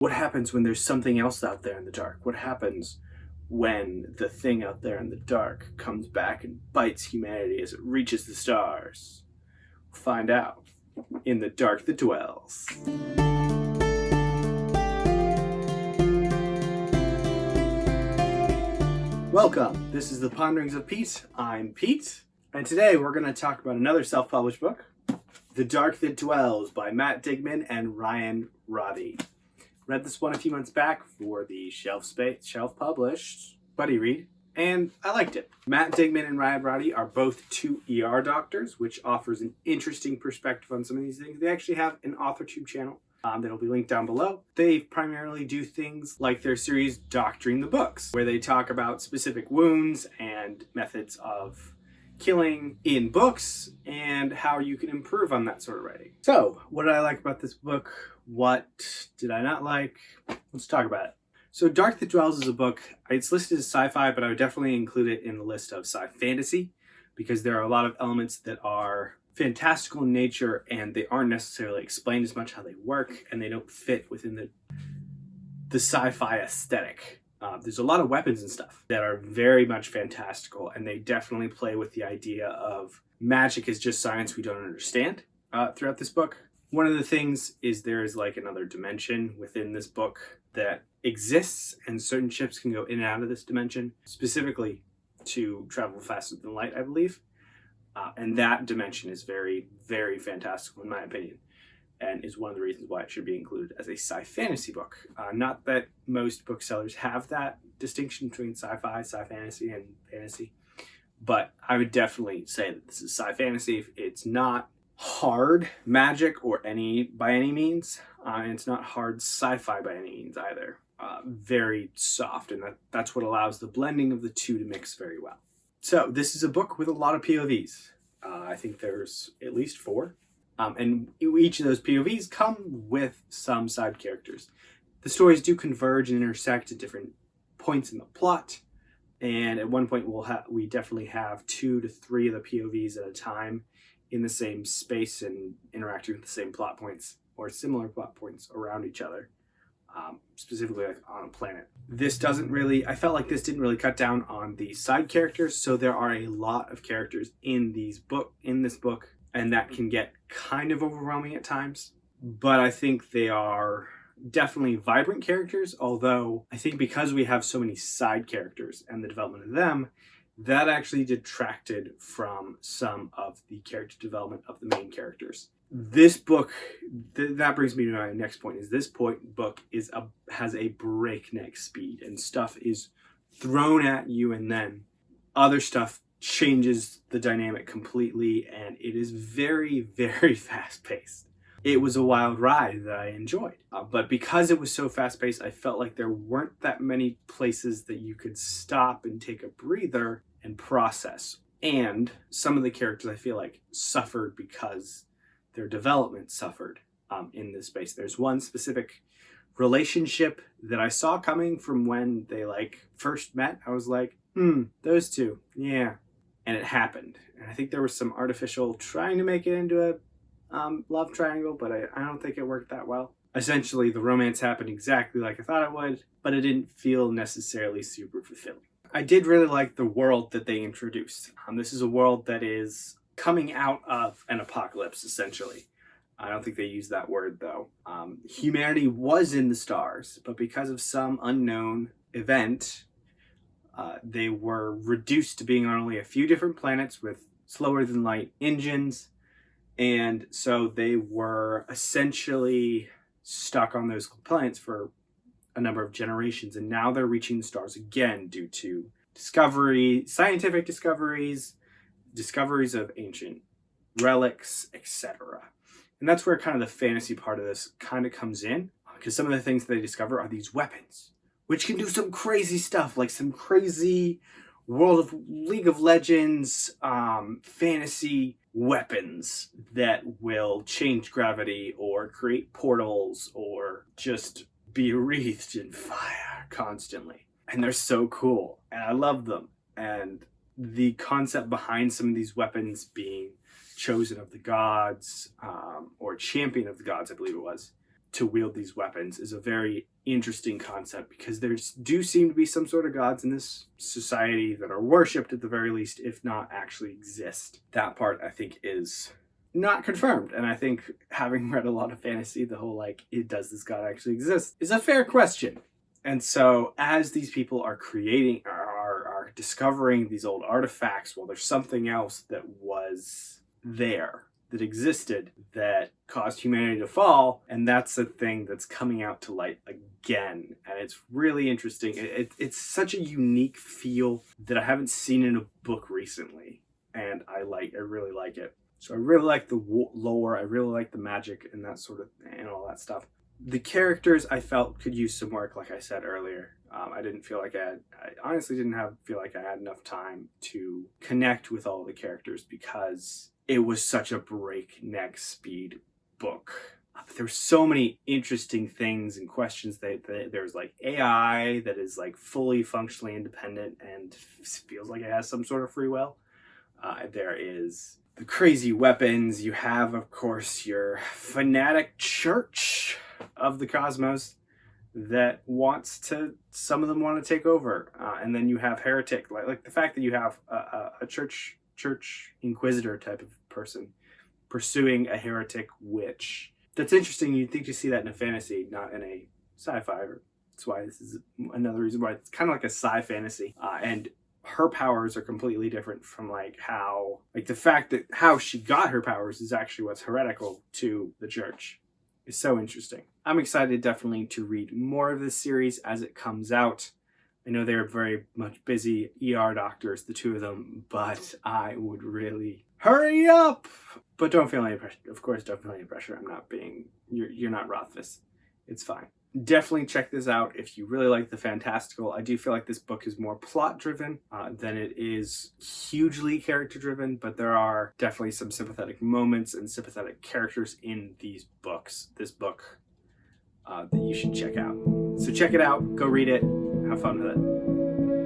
What happens when there's something else out there in the dark? What happens when the thing out there in the dark comes back and bites humanity as it reaches the stars? We'll find out in The Dark That Dwells. Welcome, this is The Ponderings of Pete. I'm Pete, and today we're going to talk about another self-published book, The Dark That Dwells by Matt Digman and Roddy. Read this one a few months back for the self-published buddy read, and I liked it. Matt Digman and Roddy are both two ER doctors, which offers an interesting perspective on some of these things. They actually have an AuthorTube channel that'll be linked down below. They primarily do things like their series Doctoring the Books, where they talk about specific wounds and methods of killing in books and how you can improve on that sort of writing. So, what did I like about this book? What did I not like? Let's talk about it. So, Dark That Dwells is a book. It's listed as sci-fi, but I would definitely include it in the list of sci-fantasy because there are a lot of elements that are fantastical in nature and they aren't necessarily explained as much how they work and they don't fit within the sci-fi aesthetic. There's a lot of weapons and stuff that are very much fantastical, and they definitely play with the idea of magic is just science we don't understand throughout this book. One of the things is there is like another dimension within this book that exists, and certain ships can go in and out of this dimension, specifically to travel faster than light, I believe. And that dimension is very, very fantastical in my opinion, and is one of the reasons why it should be included as a sci-fantasy book. Not that most booksellers have that distinction between sci-fi, sci-fantasy, and fantasy, but I would definitely say that this is sci-fantasy. It's not hard magic or by any means, and it's not hard sci-fi by any means either. Very soft, and that's what allows the blending of the two to mix very well. So this is a book with a lot of POVs. I think there's at least 4. And each of those POVs come with some side characters. The stories do converge and intersect at different points in the plot. And at one point we definitely have 2 to 3 of the POVs at a time in the same space and interacting with the same plot points or similar plot points around each other. Specifically like on a planet. I felt like this didn't really cut down on the side characters, so there are a lot of characters in this book, and that can get kind of overwhelming at times. But I think they are definitely vibrant characters, although I think because we have so many side characters and the development of them, that actually detracted from some of the character development of the main characters. This book, that brings me to my next point, is this book has a breakneck speed, and stuff is thrown at you, and then other stuff changes the dynamic completely, and it is very, very fast-paced. It was a wild ride that I enjoyed, but because it was so fast-paced, I felt like there weren't that many places that you could stop and take a breather and process. And some of the characters I feel like suffered because their development suffered in this space. There's one specific relationship that I saw coming from when they first met. I was like, those two, yeah. And it happened. And I think there was some artificial trying to make it into a love triangle, but I don't think it worked that well. Essentially, the romance happened exactly like I thought it would, but it didn't feel necessarily super fulfilling. I did really like the world that they introduced. This is a world that is coming out of an apocalypse, essentially. I don't think they use that word, though. Humanity was in the stars, but because of some unknown event, they were reduced to being on only a few different planets with slower than light engines, and so they were essentially stuck on those planets for a number of generations, and now they're reaching the stars again due to scientific discoveries of ancient relics, etc. And that's where kind of the fantasy part of this kind of comes in, because some of the things that they discover are these weapons, which can do some crazy stuff, like some crazy League of Legends fantasy weapons that will change gravity or create portals or just be wreathed in fire constantly. And they're so cool, and I love them. And the concept behind some of these weapons being chosen of the gods, or champion of the gods, I believe it was, to wield these weapons is a very interesting concept, because there do seem to be some sort of gods in this society that are worshipped at the very least, if not actually exist. That part I think is not confirmed, and I think, having read a lot of fantasy, the whole does this god actually exist is a fair question. And so as these people are creating, are discovering these old artifacts, well, there's something else that was there, that existed, that caused humanity to fall, and that's the thing that's coming out to light again. And it's really interesting. It's such a unique feel that I haven't seen in a book recently, and I really like it. So I really like the lore, I really like the magic and that sort of, and all that stuff. The characters I felt could use some work, like I said earlier. I didn't feel like I honestly didn't feel like I had enough time to connect with all the characters, because it was such a breakneck speed book. But there were so many interesting things and questions. There's AI that is fully functionally independent and feels like it has some sort of free will. There is the crazy weapons. You have, of course, your fanatic church of the cosmos that some of them want to take over. And then you have heretic, like the fact that you have a church inquisitor type of person pursuing a heretic witch. That's interesting. You'd think you see that in a fantasy, not in a sci-fi. That's why this is another reason why it's kind of like a sci-fantasy. And her powers are completely different from the fact that how she got her powers is actually what's heretical to the church. Is so interesting. I'm excited definitely to read more of this series as it comes out. I know they're very much busy ER doctors, the two of them, but I would really hurry up. But don't feel any pressure. Of course, don't feel any pressure. I'm not you're not Rothfuss. It's fine. Definitely check this out if you really like the fantastical. I do feel like this book is more plot driven than it is hugely character driven, but there are definitely some sympathetic moments and sympathetic characters in this book that you should check out. So check it out, go read it, have fun with it.